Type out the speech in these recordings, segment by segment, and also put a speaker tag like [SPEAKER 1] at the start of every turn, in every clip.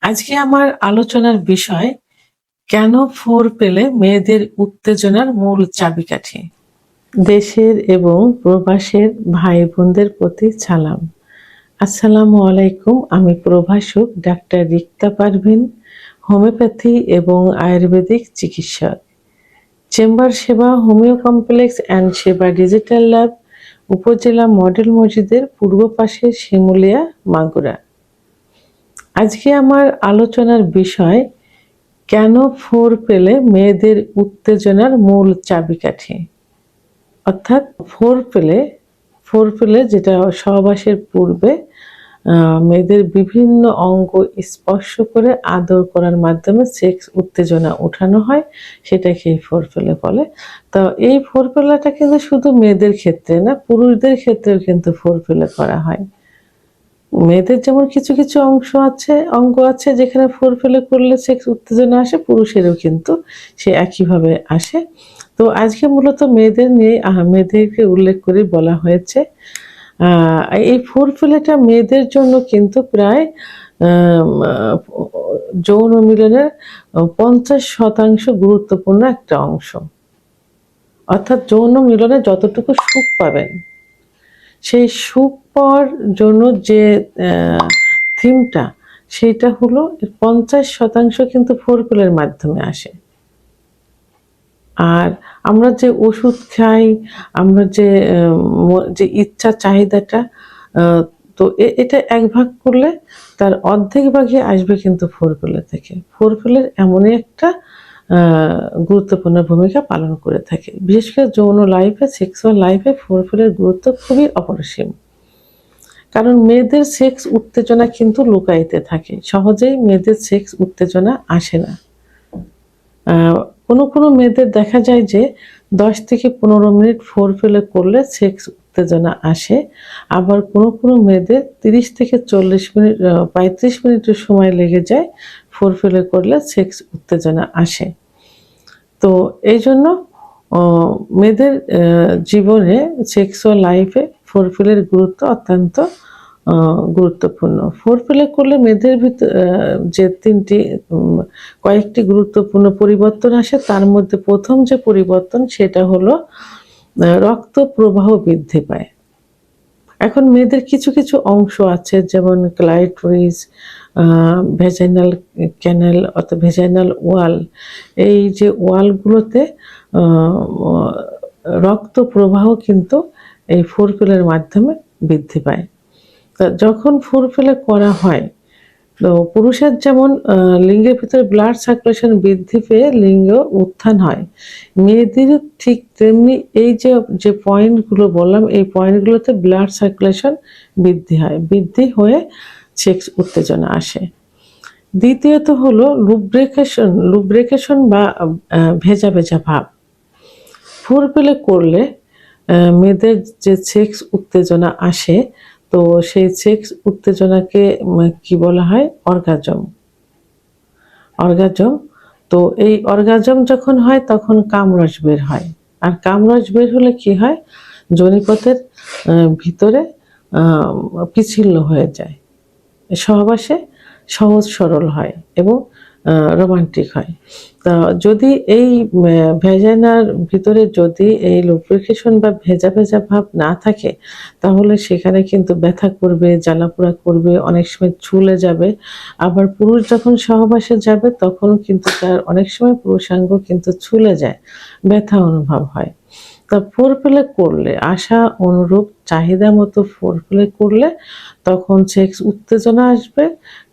[SPEAKER 1] আজকে আমার আলোচনার বিষয় কেন ফোর পেলে মেয়েদের উত্তেজনার মূল চাবিকাঠি। দেশের এবং প্রবাসের ভাই বোনদের প্রতি সালাম। আসসালামু আলাইকুম। আমি প্রভাষক ডাক্তার রিক্তা পারভিন, হোমিওপ্যাথি এবং আয়ুর্বেদিক চিকিৎসক। চেম্বার সেবা, হোমিও কমপ্লেক্স অ্যান্ড সেবা ডিজিটাল ল্যাব, উপজেলা মডেল মসজিদের পূর্ব পাশে, শিমুলিয়া, মাগুরা। আজকে আমার আলোচনার বিষয় কেন ফোর পেলে মেয়েদের উত্তেজনার মূল চাবিকাঠি। অর্থাৎ ফোর পেলে যেটা সহবাসের পূর্বে মেয়েদের বিভিন্ন অঙ্গ স্পর্শ করে আদর করার মাধ্যমে সেক্স উত্তেজনা ওঠানো হয়, সেটাকেই ফোর পেলে বলে। তো এই ফোর পেলাটা কিন্তু শুধু মেয়েদের ক্ষেত্রে না, পুরুষদের ক্ষেত্রেও কিন্তু ফোর পেলে করা হয়। মেয়েদের যেমন কিছু কিছু অঙ্গ আছে যেখানে ফোর পেলে করলে সেক্স উত্তেজনা আসে, পুরুষেরও কিন্তু সে একইভাবে আসে। তো আজকে মূলত মেয়েদের নিয়ে মেয়েদেরকে উল্লেখ করে বলা হয়েছে। এই ফোর পেলেটা মেয়েদের জন্য কিন্তু প্রায় যৌন মিলনের 50% গুরুত্বপূর্ণ একটা অংশ। অর্থাৎ যৌন মিলনে যতটুকু সুখ পাবেন, সেই সুখ পাওয়ার জন্য যে থিমটা, সেইটা হলো 50% কিন্তু ফোর পেলের মাধ্যমে আসে। আর আমরা যে ওষুধ খাই, আমরা যে ইচ্ছা চাহিদাটা, তো এটা এক ভাগ করলে তার অর্ধেক ভাগে আসবে কিন্তু ফোর পেলে থেকে। ফোর পেলের এমনই একটা গুরুত্বপূর্ণ ভূমিকা পালন করে থাকে। বিশেষ করে যৌন লাইফে, সেক্সুয়াল লাইফে ফোর পেলের গুরুত্ব খুবই অপরিসীম। কারণ মেয়েদের সেক্স উত্তেজনা কিন্তু লুকাইতে থাকে, সহজেই মেয়েদের সেক্স উত্তেজনা আসে না। কোনো কোনো মেয়েদের দেখা যায় যে 10 থেকে 15 মিনিট ফোর পেলে করলে সেক্স উত্তেজনা আসে। আবার কোনো কোনো মেয়েদের 30 থেকে 40 মিনিট 35 মিনিটের সময় লেগে যায় ফোর পেলে করলে সেক্স উত্তেজনা আসে। তো এই জন্য মেয়েদের জীবনে, সেক্সুয়াল লাইফে ফোর পেলের গুরুত্ব অত্যন্ত গুরুত্বপূর্ণ। ফোর পেলে করলে মেয়েদের ভিতর যে কয়েকটি গুরুত্বপূর্ণ পরিবর্তন আসে, তার মধ্যে প্রথম যে পরিবর্তন সেটা হলো রক্ত প্রবাহ বৃদ্ধি পায়। এখন মেয়েদের কিছু কিছু অংশ আছে, যেমন ক্লাইটোরিস, ভেজাইনাল ক্যানেল অর্থাৎ ভেজাইনাল ওয়াল, এই যে ওয়ালগুলোতে রক্ত প্রবাহ কিন্তু এই ফোর পেলের মাধ্যমে বৃদ্ধি পায়। যখন ফোর পেলে করা হয়, তো পুরুষের যেমন লিঙ্গের ভিতরে ব্লাড সার্কুলেশন বৃদ্ধি পেয়ে লিঙ্গ উত্থান হয়, মেয়েদের ঠিক তেমনি এই যে পয়েন্টগুলো বললাম, এই পয়েন্টগুলোতে ব্লাড সার্কুলেশন বৃদ্ধি হয়, বৃদ্ধি হয়ে সেক্স উত্তেজনা আসে। দ্বিতীয়ত হলো লুব্রিকেশন বা ভেজা ভেজা ভাব। ফোর পেলে করলে মেয়েদের যে সেক্স উত্তেজনা আসে, তো সেই সেক্স উত্তেজনাকে কি বলা হয়? অর্গাজম। তো এই অর্গাজম যখন হয় তখন কামরস বের হয়। আর কামরস বের হলে কি হয়? যোনিপথের ভিতরে পিচ্ছিল হয়ে যায়, সহবাসে সহজ সরল হয় এবং রোমান্টিক হয়। তা যদি এই ভেজাইনার ভিতরে যদি এই লুব্রিকেশন বা ভেজা ভেজা ভাব না থাকে, তাহলে সেখানে কিন্তু ব্যথা করবে, জ্বালাপোড়া করবে, অনেক সময় চুলে যাবে। আবার পুরুষ যখন সহবাসে যাবে তখন কিন্তু তার অনেক সময় পুরুষাঙ্গ কিন্তু চুলে যায়, ব্যথা অনুভব হয়। তা ফোর পেলে করলে, আশা অনুরূপ চাহিদা মতো ফোর পেলে করলে তখন সেক্স উত্তেজনা আসবে,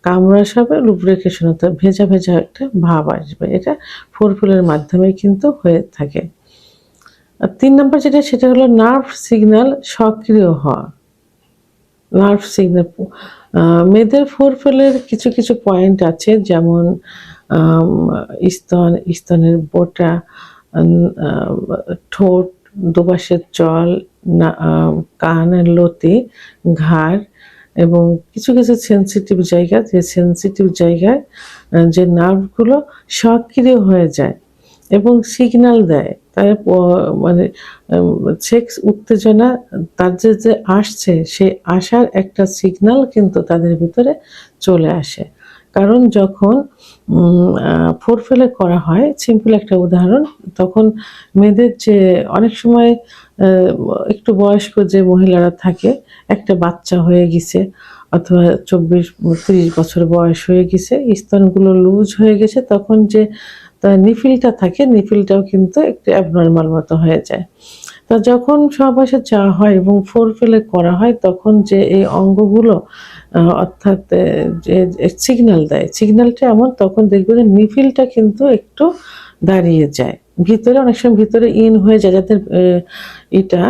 [SPEAKER 1] কামরাস হবে, লুব্রিকেশন হতে ভেজা ভেজা একটা ভাব আসবে। এটা ফোর পেলের মাধ্যমে কিন্তু হয়ে থাকে। আর 3 নম্বর সেটা হলো নার্ভ সিগন্যাল সক্রিয় হওয়া। নার্ভ সিগন্যাল, মেয়েদের ফোর পেলের কিছু কিছু পয়েন্ট আছে, যেমন স্তনের বোটা, ঠোঁট, দুপাশের চল, কানের লতি, ঘাড় এবং কিছু কিছু সেন্সিটিভ জায়গা, যে সেন্সিটিভ জায়গায় যে নার্ভগুলো সক্রিয় হয়ে যায় এবং সিগন্যাল দেয়, তাই মানে সেক্স উত্তেজনা তার যে আসছে, সেই আসার একটা সিগন্যাল কিন্তু তাদের ভিতরে চলে আসে। কারণ যখন ফোর ফেলে করা হয়, সিম্পল একটা উদাহরণ, তখন মেয়েদের যে অনেক সময় একটু বয়স্ক যে মহিলারা থাকে, একটা বাচ্চা হয়ে গেছে অথবা 24-30 বছর বয়স হয়ে গেছে, স্তনগুলো লুজ হয়ে গেছে, তখন যে তার নিফিলটা থাকে, নিফিলটাও কিন্তু একটু অ্যাবনর্মাল মতো হয়ে যায়। তা যখন সহবাসে যাওয়া হয় এবং ফোর ফেলে করা হয়, তখন যে এই অঙ্গগুলো অর্থাৎ যে সিগন্যাল দেয়, সিগন্যালটা এমন, তখন দেখবে যে নিফিলটা কিন্তু একটু দাঁড়িয়ে যায়, ভিতরে অনেক সময় ভিতরে ইন হয়ে যায়, যাদের এটা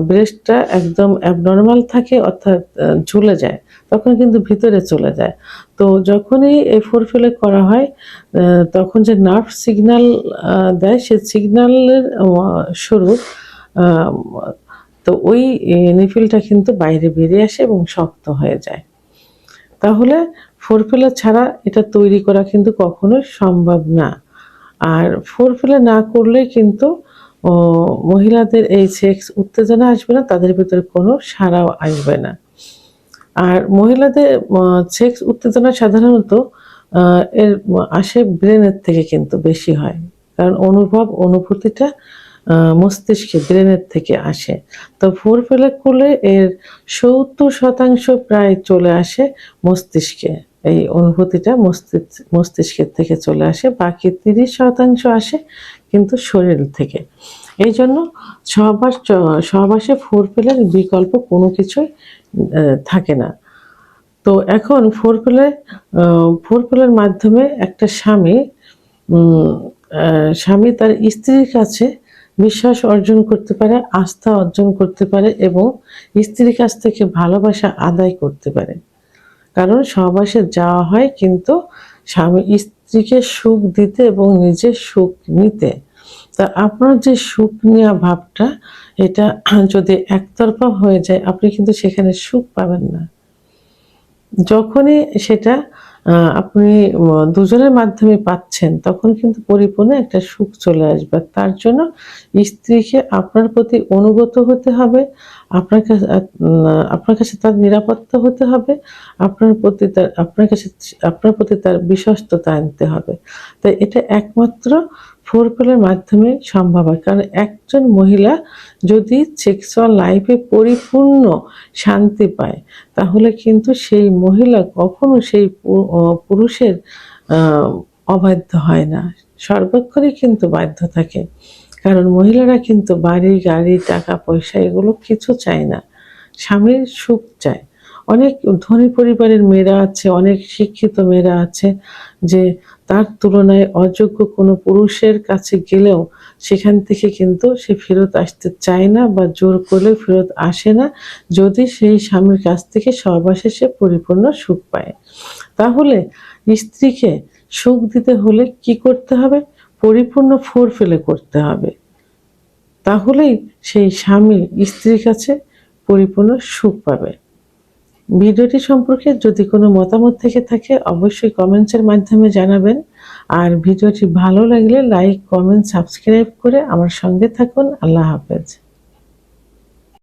[SPEAKER 1] ব্রেস্টটা একদম অ্যাবনর্মাল থাকে অর্থাৎ ঝুলে যায়, তখন কিন্তু ভিতরে চলে যায়। তো যখনই এই ফোর ফেলে করা হয়, তখন যে নার্ভ সিগন্যাল দেয়, সে সিগন্যালের শুরু, আহ, তো ওই নিফিলটা কিন্তু বাইরে বেরিয়ে আসে এবং শক্ত হয়ে যায়। তাহলে ফোর ফেলা ছাড়া এটা তৈরি করা কিন্তু কখনোই সম্ভব না। আর ফোর ফেলা না করলে কিন্তু মহিলাদের এই সেক্স উত্তেজনা আসবে না, তাদের ভিতরে কোনো সাড়াও আসবে না। আর মহিলাদের সেক্স উত্তেজনা সাধারণত এর আসে ব্রেনের থেকে কিন্তু বেশি হয়, কারণ অনুভূতিটা মস্তিষ্কে, ব্রেনের থেকে আসে। তো ফোর ফেলে করলে এর 70% প্রায় চলে আসে মস্তিষ্কে, এই অনুভূতিটা মস্তিষ্কের থেকে চলে আসে, বাকি 30% আসে কিন্তু শরীর থেকে। এই জন্য সহবাসে ফোর ফেলের বিকল্প কোনো কিছুই থাকে না। তো এখন ফোর ফেলের মাধ্যমে একটা স্বামী তার স্ত্রীর কাছে বিশ্বাস অর্জন করতে পারে, আস্থা অর্জন করতে পারে এবং স্ত্রীর কাছ থেকে ভালোবাসা আদায় করতে পারে। কারণ সহবাসে যাওয়া হয় কিন্তু স্বামী স্ত্রীকে সুখ দিতে এবং নিজের সুখ নিতে। তা আপনার যে সুখ নেওয়া ভাবটা, এটা যদি একতরফা হয়ে যায়, আপনি কিন্তু সেখানে সুখ পাবেন না। যখনই সেটা আপনি দুজনের মাধ্যমে পাচ্ছেন, তখন কিন্তু পরিপূর্ণ একটা সুখ চলে আসবে। তার জন্য স্ত্রীকে আপনার প্রতি অনুগত হতে হবে, আপনার কাছে তার নিরাপত্তা হতে হবে, আপনার প্রতি তার বিশ্বস্ততা আনতে হবে। তাই এটা একমাত্র ফোর প্লের মাধ্যমে সম্ভব হয়। কারণ একজন মহিলা যদি সেক্সুয়াল লাইফে পরিপূর্ণ শান্তি পায়, তাহলে কিন্তু সেই মহিলা কখনো সেই পুরুষের অবাধ্য হয় না, সর্বক্ষণই কিন্তু বাধ্য থাকে। কারণ মহিলারা কিন্তু বাড়ি, গাড়ি, টাকা পয়সা এগুলো কিছু চায় না, স্বামীর সুখ চায়। অনেক ধনী পরিবারের মেয়েরা আছে, অনেক শিক্ষিত মেয়েরা আছে, যে তার তুলনায় অযোগ্য কোনো পুরুষের কাছে গেলেও সেখান থেকে কিন্তু সে ফেরত আসতে চায় না, বা জোর করলে ফেরত আসে না, যদি সেই স্বামীর কাছ থেকে সহবাসে সে পরিপূর্ণ সুখ পায়। তাহলে স্ত্রীকে সুখ দিতে হলে কি করতে হবে? পরিপূর্ণ ফোর ফেলে করতে হবে। তাহলেই সেই স্বামী স্ত্রীর কাছে পরিপূর্ণ সুখ পাবে। ভিডিওটি সম্পর্কে যদি কোনো মতামত থেকে থাকে, অবশ্যই কমেন্টসের মাধ্যমে জানাবেন। আর ভিডিওটি ভালো লাগলে লাইক, কমেন্ট, সাবস্ক্রাইব করে আমার সঙ্গে থাকুন। আল্লাহ হাফেজ।